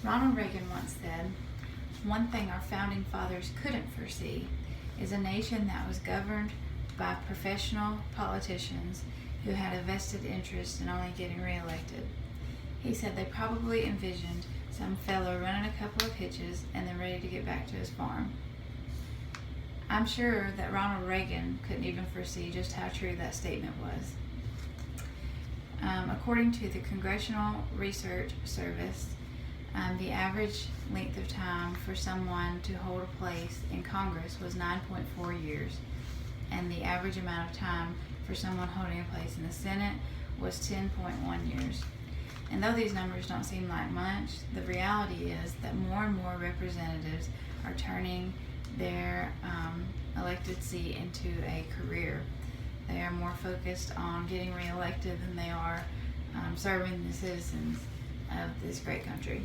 Ronald Reagan once said, "One thing our founding fathers couldn't foresee is a nation that was governed by professional politicians who had a vested interest in only getting reelected." He said they probably envisioned some fellow running a couple of hitches and then ready to get back to his farm. I'm sure that Ronald Reagan couldn't even foresee just how true that statement was. According to the Congressional Research Service, the average length of time for someone to hold a place in Congress was 9.4 years, and the average amount of time for someone holding a place in the Senate was 10.1 years. And though these numbers don't seem like much, the reality is that more and more representatives are turning their elected seat into a career. They are more focused on getting reelected than they are serving the citizens of this great country.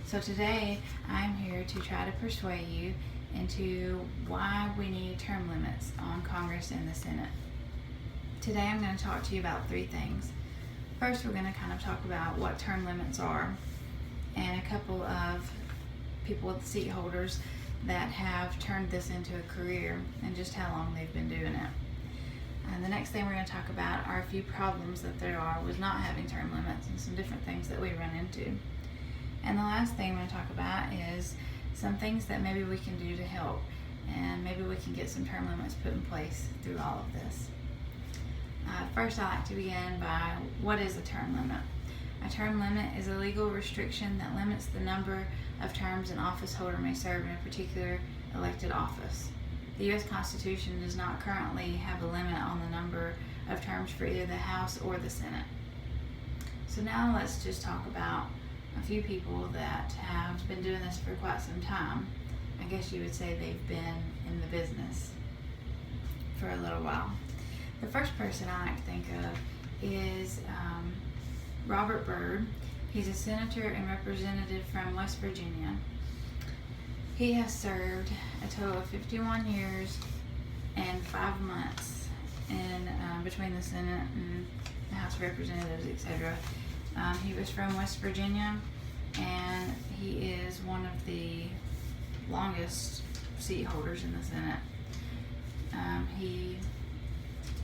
So today I'm here to try to persuade you into why we need term limits on Congress and the Senate. Today I'm going to talk to you about three things. First, we're going to kind of talk about what term limits are and a couple of people with seat holders that have turned this into a career and just how long they've been doing it. And the next thing we're going to talk about are a few problems that there are with not having term limits and some different things that we run into. And the last thing I'm going to talk about is some things that maybe we can do to help, and maybe we can get some term limits put in place through all of this. First, I like to begin by what is a term limit. A term limit is a legal restriction that limits the number of terms an office holder may serve in a particular elected office. The U.S. Constitution does not currently have a limit on the number of terms for either the House or the Senate. So now let's just talk about a few people that have been doing this for quite some time. I guess you would say they've been in the business for a little while. The first person I like to think of is Robert Byrd. He's a senator and representative from West Virginia. He has served a total of 51 years and 5 months in between the Senate and the House of Representatives, etc. He was from West Virginia, and he is one of the longest seat holders in the Senate. He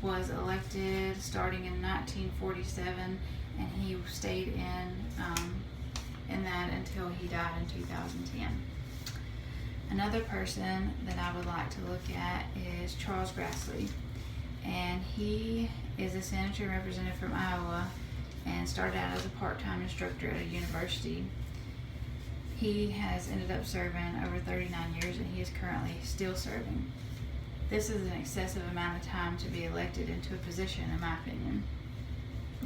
was elected starting in 1947, and he stayed in that until he died in 2010. Another person that I would like to look at is Charles Grassley, and he is a senator and representative from Iowa and started out as a part-time instructor at a university. He has ended up serving over 39 years, and he is currently still serving. This is an excessive amount of time to be elected into a position, in my opinion.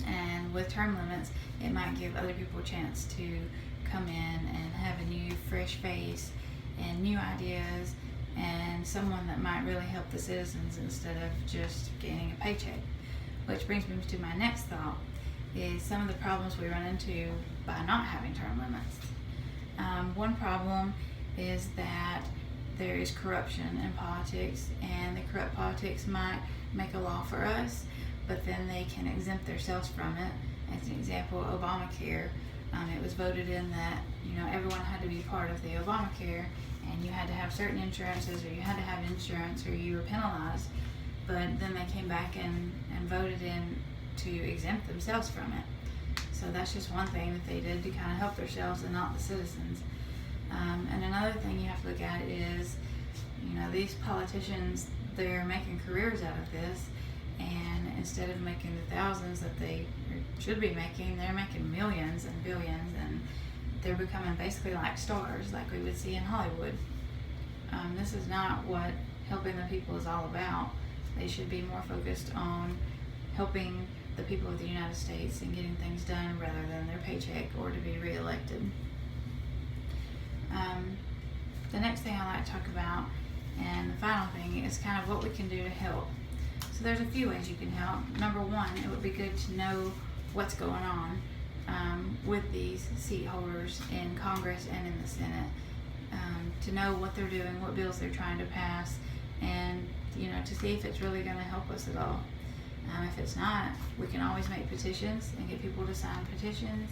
And with term limits, it might give other people a chance to come in and have a new, fresh face and new ideas, and someone that might really help the citizens instead of just gaining a paycheck. Which brings me to my next thought, is some of the problems we run into by not having term limits. One problem is that there is corruption in politics, and the corrupt politics might make a law for us, but then they can exempt themselves from it. As an example, Obamacare, it was voted in that everyone had to be part of the Obamacare, and you had to have certain insurances, or you had to have insurance, or you were penalized. But then they came back and voted in to exempt themselves from it. So that's just one thing that they did to kind of help themselves and not the citizens. And another thing you have to look at is, these politicians, they're making careers out of this, and instead of making the thousands that they should be making, they're making millions and billions, and they're becoming basically like stars, like we would see in Hollywood. This is not what helping the people is all about. They should be more focused on helping the people of the United States and getting things done rather than their paycheck or to be reelected. The next thing I like to talk about, and the final thing, is kind of what we can do to help. So there's a few ways you can help. Number one, it would be good to know what's going on with these seat holders in Congress and in the Senate, to know what they're doing, what bills they're trying to pass, and to see if it's really going to help us at all. If it's not, we can always make petitions and get people to sign petitions,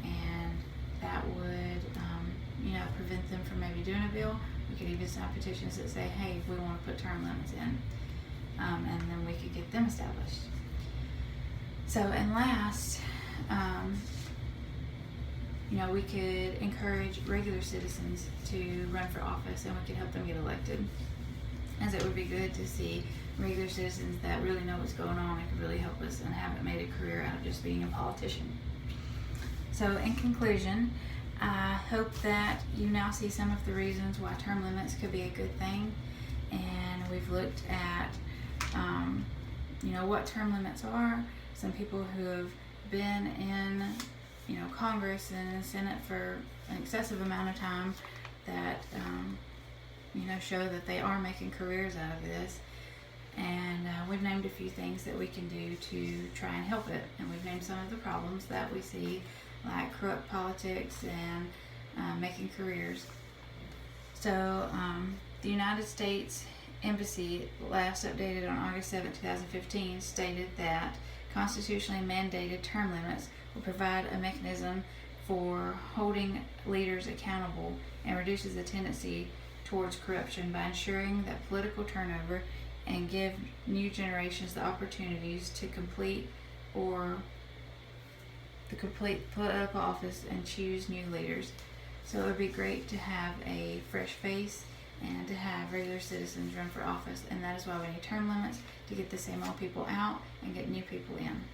and that would for maybe doing a bill. We could even sign petitions that say, hey, we want to put term limits in, and then we could get them established. So, and last, we could encourage regular citizens to run for office, and we could help them get elected, as it would be good to see regular citizens that really know what's going on and can really help us and haven't made a career out of just being a politician. So in conclusion, I hope that you now see some of the reasons why term limits could be a good thing, and we've looked at what term limits are. Some people who have been in Congress and the Senate for an excessive amount of time that show that they are making careers out of this. And we've named a few things that we can do to try and help it. And we've named some of the problems that we see, like corrupt politics and making careers. So the United States Embassy, last updated on August 7, 2015, stated that constitutionally mandated term limits will provide a mechanism for holding leaders accountable and reduces the tendency towards corruption by ensuring that political turnover and give new generations the opportunities to complete political office and choose new leaders. So it would be great to have a fresh face and to have regular citizens run for office, and that is why we need term limits, to get the same old people out and get new people in.